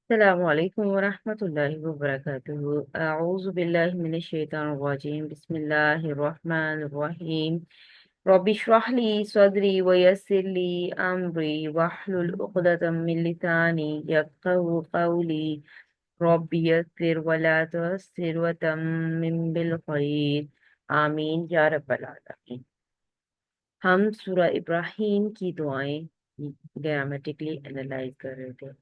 السلام علیکم ورحمۃ اللہ وبرکاتہ۔ اعوذ باللہ من الشیطان الرجیم، بسم اللہ الرحمن الرحیم۔ رب اشرح لی صدری ویسر لی امری واحلل عقدۃ من لسانی یفقهوا قولی، رب یسر ولا تعسر وتمم بالخیر، آمین یا رب العالمین۔ ہم سورہ ابراہیم کی دعائیں گرامیٹکلی انالائز کر رہے تھے۔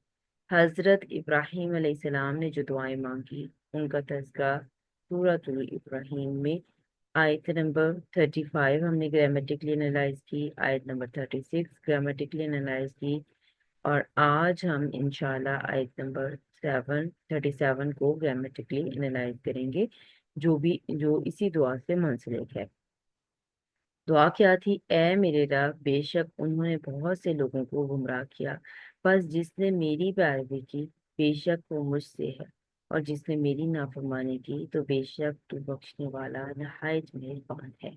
حضرت ابراہیم علیہ السلام نے جو دعائیں مانگی ان کا تذکرہ سورۃ الابراہیم میں آیت نمبر 35 ہم نے گرامیٹکلی انالائز کی، آیت نمبر 36 گرامیٹکلی انالائز کی، اور آج ہم انشاءاللہ آیت نمبر 37 کو گرامیٹکلی انالائز کریں گے، جو اسی دعا سے منسلک ہے۔ دعا کیا تھی؟ اے میرے رب، بے شک انہوں نے بہت سے لوگوں کو گمراہ کیا، بس جس نے میری پیروی کی بے شک وہ مجھ سے ہے، اور جس نے میری نافرمانی کی تو بے شک تو بخشنے والا نہایت مہربان ہے۔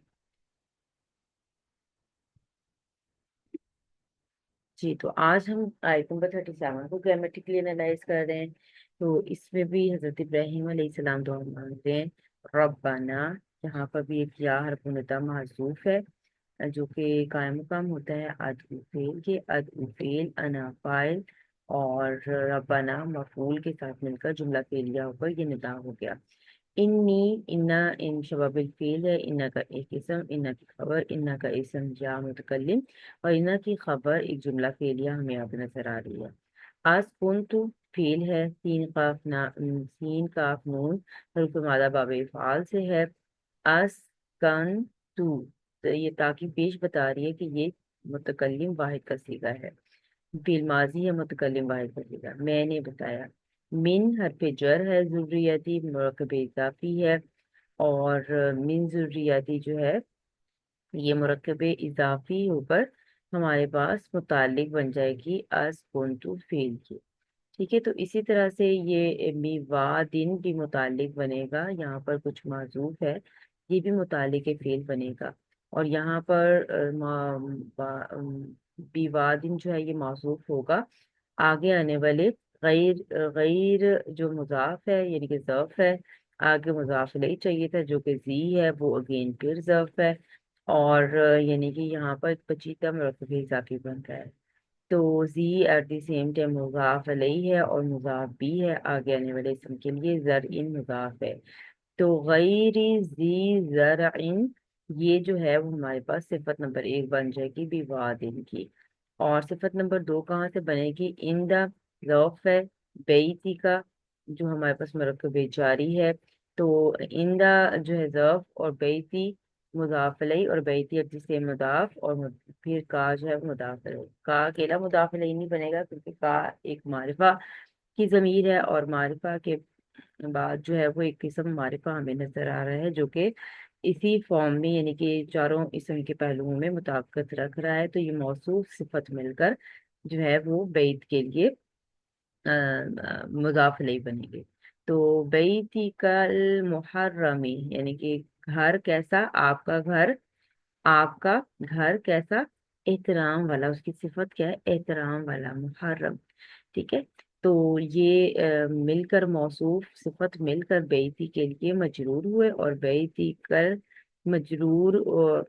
جی، تو آج ہم آیت نمبر 37 کو گرامیٹکلی انالائز کر رہے ہیں۔ تو اس میں بھی حضرت ابراہیم علیہ السلام دعا مانگتے ہیں ربنا، یہاں پر بھی ایک یا حرف ندیٰ محذوف ہے جو کہ قائم مقام ہوتا ہے ادعو فعل کے، ادعو فعل انا فاعل اور ربنا مفعول کے ساتھ مل کر جملہ فعلیہ ہو کر یہ ندا ہو گیا۔ انی، انا ان شباب الفعل ہے، انا کا ایک اسم، انا کی خبر، انا کا اسم یا متکلم، اور انا کی خبر ایک جملہ فعلیہ ہمیں یہاں پہ نظر آ رہی ہے۔ آج کن تو فعل ہے، سین کاف نون حروف مادہ باب افعال سے ہے۔ آس کن تو یہ تاکہ پیش بتا رہی ہے کہ یہ متکلم واحد کا صیغہ ہے، فعل ماضی ہے، متکلم واحد کا صیغہ۔ میں نے بتایا، من حرف جر ہے، ذریتی مرکب اضافی ہے، اور من ذریتی جو ہے یہ مرکب اضافی ہو کر ہمارے پاس متعلق بن جائے گی از کنتو فعل کی۔ ٹھیک ہے، تو اسی طرح سے یہ میوادن بھی متعلق بنے گا، یہاں پر کچھ معذوف ہے، یہ بھی متعلق فعل بنے گا، اور یہاں پر بیوادن جو ہے یہ معذوف ہوگا آگے آنے والے غیر جو مضاف ہے یعنی کہ ظرف ہے، آگے مضاف الیہ چاہیے تھا جو کہ زی ہے، وہ اگین پھر ظرف ہے، اور یعنی کہ یہاں پر پچیدہ مرکب اضافی بن رہا ہے۔ تو زی ایٹ دی سیم ٹائم مضاف علیہ ہے اور مضاف بھی ہے، آگے آنے والے اسم کے لیے زرعین مضاف ہے۔ تو غیر زی زرعین یہ جو ہے وہ ہمارے پاس صفت نمبر 1 بن جائے گی بھی وادن کی، اور صفت نمبر 2 کہاں سے بنے گی؟ ان دا ضعف ہے بیتی کا جو ہمارے پاس مرکب جاری ہے، تو ان دا جو ہے ضعف اور بیتی مضاف علیہ، اور بیتی اب سے مضاف، اور پھر کا جو ہے مضاف علیہ، کا اکیلا مضاف علیہ نہیں بنے گا کیونکہ کا ایک معرفہ کی ضمیر ہے، اور معرفہ کے بعد جو ہے وہ ایک قسم معرفہ ہمیں نظر آ رہا ہے جو کہ اسی فارم میں یعنی کہ چاروں اسم کے پہلوؤں میں مطابقت رکھ رہا ہے، تو یہ موصوف صفت مل کر جو ہے وہ بیت کے لیے مضاف علیہ بنے گے۔ تو بیتی کل محرمی یعنی کہ گھر کیسا، آپ کا گھر، آپ کا گھر کیسا، احترام والا، اس کی صفت کیا ہے؟ احترام والا، محرم۔ ٹھیک ہے، تو یہ مل کر موصوف صفت مل کر بیتی کے لیے مجرور ہوئے، اور بیتی کر مجرور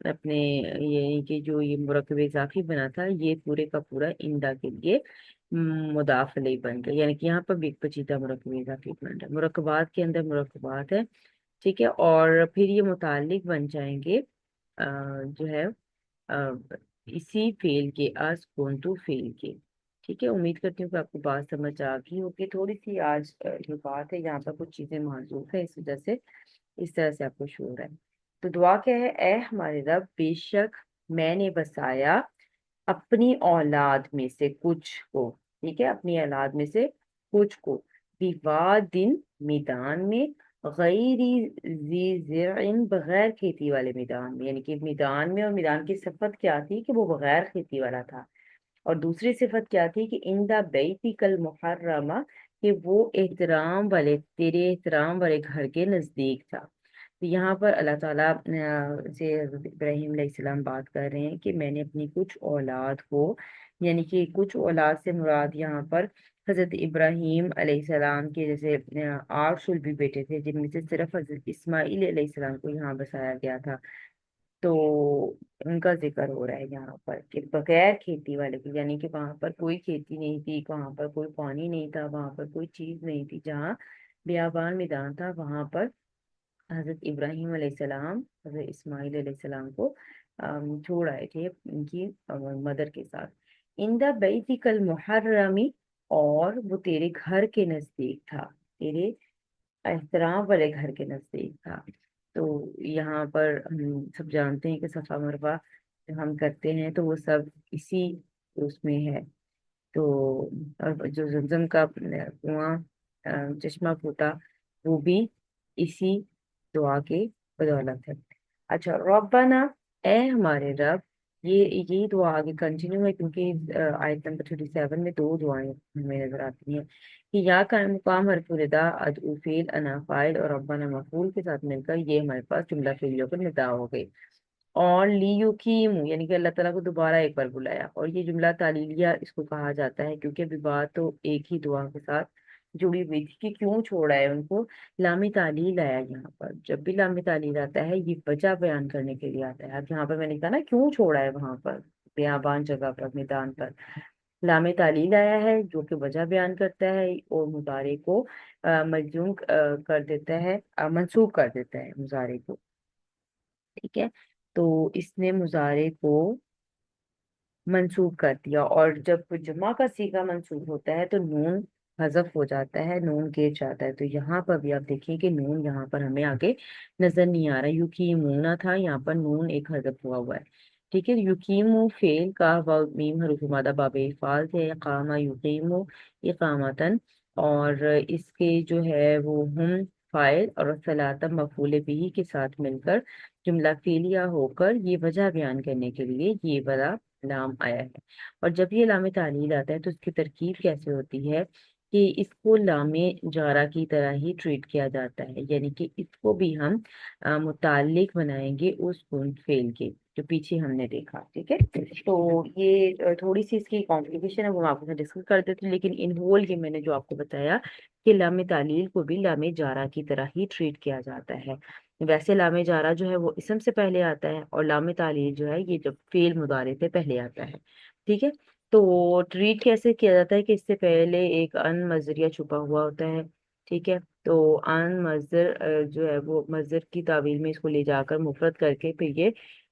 اپنے یعنی کہ جو یہ مرکب اضافی بنا تھا یہ پورے کا پورا اندا کے لیے مضاف علیہ بن گیا، یعنی کہ یہاں پر بھی ایک پیچیدہ مرکب اضافی بن رہا ہے، مرکبات کے اندر مرکبات ہے۔ ٹھیک ہے، اور پھر یہ متعلق بن جائیں گے جو ہے آ، اسی فعل کے، از کنتو فعل کے۔ ٹھیک ہے، امید کرتی ہوں کہ آپ کو بات سمجھ آ گئی ہوگی، تھوڑی سی آج جو بات ہے یہاں پر کچھ چیزیں معذوف ہیں، اس وجہ سے اس طرح سے آپ کو شعور ہے۔ تو دعا کیا ہے؟ اے ہمارے رب، بے شک میں نے بسایا اپنی اولاد میں سے کچھ کو، ٹھیک ہے، اپنی اولاد میں سے کچھ کو، بیوادن میدان میں، غیری ذی زرعن بغیر کھیتی والے میدان میں، یعنی کہ میدان میں، اور میدان کی صفت کیا تھی کہ وہ بغیر کھیتی والا تھا، اور دوسری صفت کیا تھی کہ ان دا بیتک المحرمہ کہ وہ احترام والے، تیرے احترام والے گھر کے نزدیک تھا۔ تو یہاں پر اللہ تعالیٰ سے حضرت ابراہیم علیہ السلام بات کر رہے ہیں کہ میں نے اپنی کچھ اولاد کو، یعنی کہ کچھ اولاد سے مراد یہاں پر حضرت ابراہیم علیہ السلام کے جیسے 8 بیٹے تھے، جن میں سے صرف حضرت اسماعیل علیہ السلام کو یہاں بسایا گیا تھا، تو ان کا ذکر ہو رہا ہے یہاں پر کہ بغیر کھیتی والے کی، یعنی کہ وہاں پر کوئی کھیتی نہیں تھی، وہاں پر کوئی پانی نہیں تھا، وہاں پر کوئی چیز نہیں تھی، جہاں بیابان میدان تھا وہاں پر حضرت ابراہیم علیہ السلام حضرت اسماعیل علیہ السلام کو چھوڑ آئے تھے ان کی مدر کے ساتھ۔ اندا بیتک المحرمی، اور وہ تیرے گھر کے نزدیک تھا، تیرے احترام والے گھر کے نزدیک تھا۔ تو یہاں پر ہم سب جانتے ہیں کہ صفا مروہ جو ہم کرتے ہیں تو وہ سب اسی اس میں ہے۔ تو اور جو زمزم کا کنواں چشمہ پھوٹا، وہ بھی اسی دعا کے بدولت ہے۔ اچھا، ربنا، اے ہمارے رب، یہ دعا آگے کنٹینیو ہے کیونکہ آیت نمبر 37 میں دو دعائیں ہمیں نظر آتی ہیں کہ یا کا مقام حرف ندا، ادعو فیل، انا فاعل اور ربنا مفعول کے ساتھ مل کر یہ ہمارے پاس جملہ فعلیہ پر ندا ہو گئی۔ اور لیوکیم، یعنی کہ اللہ تعالیٰ کو دوبارہ ایک بار بلایا، اور یہ جملہ تعلیلیہ اس کو کہا جاتا ہے کیونکہ ابھی بات تو ایک ہی دعا کے ساتھ جڑی ہوئی تھی کہ کیوں چھوڑا ہے ان کو۔ لام تعلیل آیا یہاں پر، جب بھی لام تعلیل آتا ہے یہ وجہ بیان کرنے کے لیے آتا ہے۔ اب یہاں پر میں نے کہا نا کیوں چھوڑا ہے وہاں پر بیابان جگہ پر میدان پر، لام تعلیل آیا ہے جو کہ وجہ بیان کرتا ہے اور مضارع کو مجزوم کر دیتا ہے، منسوب کر دیتا ہے مضارع کو، ٹھیک ہے۔ تو اس نے مضارع کو منسوب کر دیا، اور جب جمع کا صیغہ منسوب ہوتا ہے تو نون حذف ہو جاتا ہے، نون گر جاتا ہے۔ تو یہاں پر بھی آپ دیکھیں کہ نون یہاں پر ہمیں آگے نظر نہیں آ رہا، یقیمونا تھا، یہاں پر نون ایک حذف ہوا ہے، ٹھیک ہے۔ یقیمو فعل کا واو میم حروف مادہ باب افعال تھے، اقامہ یقیمو اقامتن، اور اس کے جو ہے وہ ہم فاعل اور صلاۃ مفعول بھی کے ساتھ مل کر جملہ فعلیہ ہو کر یہ وجہ بیان کرنے کے لیے یہ والا لام آیا ہے۔ اور جب یہ لام تعلیل آتا ہے تو اس کی ترکیب کیسے ہوتی ہے کہ اس کو لام جارہ کی طرح ہی ٹریٹ کیا جاتا ہے، یعنی کہ اس کو بھی ہم متعلق بنائیں گے اس کن فعل کے جو پیچھے ہم نے دیکھا، ٹھیک ہے۔ تو یہ تھوڑی سی اس کی کمپلیکیشن ہے، وہ آپ سے ڈسکس کر دیتے ہیں، لیکن ان ہول یہ میں نے جو آپ کو بتایا کہ لام تعلیل کو بھی لام جارہ کی طرح ہی ٹریٹ کیا جاتا ہے۔ ویسے لام جارہ جو ہے وہ اسم سے پہلے آتا ہے، اور لام تعلیل جو ہے یہ جب فعل مضارع سے پہلے آتا ہے، ٹھیک ہے۔ تو ٹریٹ کیسے کیا جاتا ہے کہ اس سے پہلے ایک ان مصدریہ چھپا ہوا ہوتا ہے، ٹھیک ہے۔ تو ان مصدر جو ہے وہ مصدر کی تعویل میں اس کو لے جا کر مفرد کر کے پھر یہ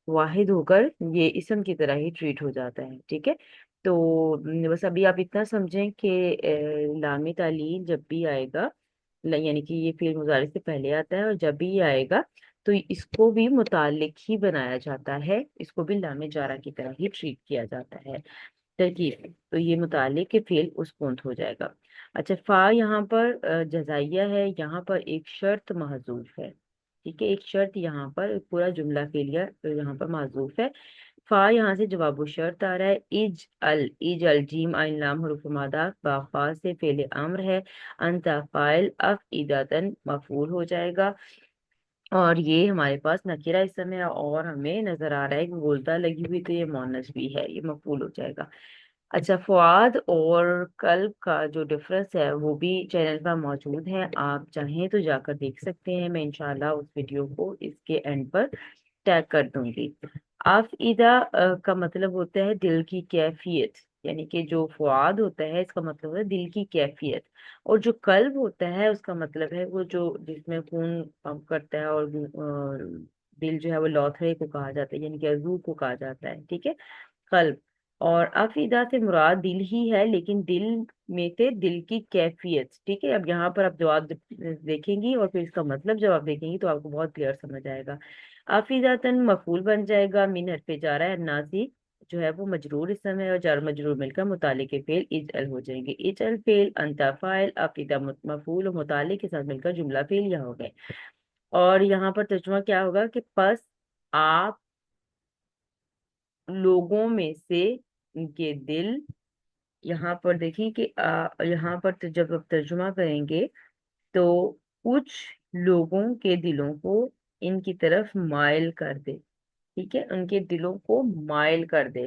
واحد ہو کر یہ اسم کی طرح ہی ٹریٹ ہو جاتا ہے، ٹھیک ہے۔ تو بس ابھی آپ اتنا سمجھیں کہ لام تعلیل جب بھی آئے گا، یعنی کہ یہ فعل مضارع سے پہلے آتا ہے، اور جب بھی یہ آئے گا تو اس کو بھی متعلق ہی بنایا جاتا ہے، اس کو بھی لام جارہ کی طرح ہی ٹریٹ کیا جاتا ہے، ترکیب۔ تو یہ متعلق کے فعل اس پونت ہو جائے گا۔ اچھا، فا یہاں پر جزائیہ ہے، یہاں پر ایک شرط محذوف ہے، ٹھیک ہے، ایک شرط یہاں پر پورا جملہ فعلیہ یہاں پر محذوف ہے۔ فا یہاں سے جواب و شرط آ رہا ہے، اج ال جیم عین لام حروف مادہ، با فا سے فعل امر ہے، انت فاعل، افعیدتن مفعول ہو جائے گا، اور یہ ہمارے پاس نکرہ اسم ہے، اور ہمیں نظر آ رہا ہے کہ گولتا لگی ہوئی تو یہ مونث بھی ہے، یہ مفعول ہو جائے گا۔ اچھا، فؤاد اور قلب کا جو ڈفرنس ہے وہ بھی چینل پر موجود ہے، آپ چاہیں تو جا کر دیکھ سکتے ہیں، میں انشاءاللہ اس ویڈیو کو اس کے اینڈ پر ٹیگ کر دوں گی۔ افئدہ کا مطلب ہوتا ہے دل کی کیفیت، یعنی کہ جو فؤاد ہوتا ہے اس کا مطلب ہے دل کی کیفیت، اور جو قلب ہوتا ہے اس کا مطلب ہے وہ جو جس میں خون پمپ کرتا ہے، اور دل جو ہے وہ لوتھڑے کو کہا جاتا ہے، یعنی کہ عضو کو کہا جاتا ہے، ٹھیک ہے، قلب۔ اور افئدہ سے مراد دل ہی ہے، لیکن دل میں سے دل کی کیفیت، ٹھیک ہے۔ اب یہاں پر آپ جواب دیکھیں گی اور پھر اس کا مطلب جب آپ دیکھیں گی تو آپ کو بہت کلیئر سمجھ آئے گا۔ افئدتن مفعول بن جائے گا، من حرف جارہ ہے، ناسی جو ہے وہ مجرور اسم ہے، اور جار مجرور مل کر متعلق فعل اجعل ہو جائیں گے، اجعل فعل، انت فاعل، افئدہ مفعول، اور متعلق کے ساتھ مل کر جملہ فعلیہ ہو گئے۔ اور یہاں پر ترجمہ کیا ہوگا کہ پس آپ لوگوں میں سے ان کے دل، یہاں پر دیکھیں کہ یہاں پر جب آپ ترجمہ کریں گے تو کچھ لوگوں کے دلوں کو ان کی طرف مائل کر دے، ٹھیک ہے، ان کے دلوں کو مائل کر دے،